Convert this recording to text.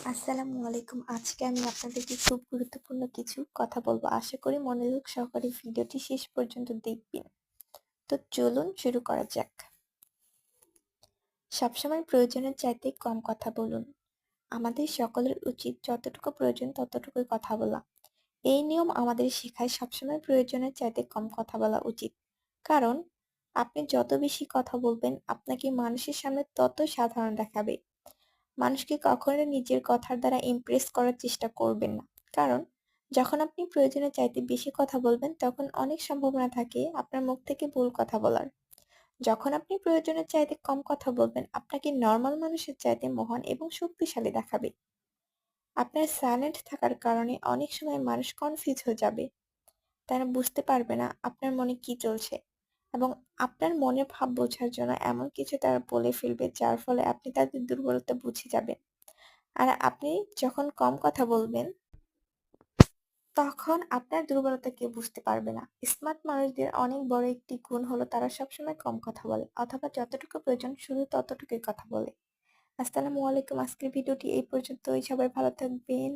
আসসালামু আলাইকুম। আজকে আমি আপনাদেরকে খুব গুরুত্বপূর্ণ কিছু কথা বলবো। আশা করি মনোযোগ সহকারে ভিডিওটি শেষ পর্যন্ত দেখবেন। তো চলুন শুরু করা যাক। সবসময় প্রয়োজনের চাইতে কম কথা বলুন। আমাদের সকলের উচিত যতটুকু প্রয়োজন ততটুকুই কথা বলা। এই নিয়ম আমাদের শেখায় সবসময় প্রয়োজনের চাইতে কম কথা বলা উচিত। কারণ আপনি যত বেশি কথা বলবেন আপনাকে মানুষের সামনে তত সাধারণ দেখাবে। মানুষকে কখনোই নিজের কথার দ্বারা ইমপ্রেস করার চেষ্টা করবেন না। কারণ যখন আপনি প্রয়োজনের চাইতে বেশি কথা বলবেন তখন অনেক সম্ভাবনা থাকে আপনার মুখ থেকে ভুল কথা বলার। যখন আপনি প্রয়োজনের চাইতে কম কথা বলবেন আপনাকে নরমাল মানুষের চাইতে মহান এবং শক্তিশালী দেখাবে। আপনার সাইলেন্ট থাকার কারণে অনেক সময় মানুষ কনফিউজ হয়ে যাবে। তারা বুঝতে পারবে না আপনার মনে কি চলছে এবং আপনার মনের ভাব বোঝার জন্য এমন কিছু তারা বলে ফেলবে যার ফলে আপনি তাদের দুর্বলতা বুঝে যাবেন। আর আপনি যখন কম কথা বলবেন, তখন আপনার দুর্বলতা কেউ বুঝতে পারবে না। স্মার্ট মানুষদের অনেক বড় একটি গুণ হলো তারা সবসময় কম কথা বলে অথবা যতটুকু প্রয়োজন শুধু ততটুকুই কথা বলে। আসসালামু আলাইকুম। আজকের ভিডিওটি এই পর্যন্তই। সবাই ভালো থাকবেন।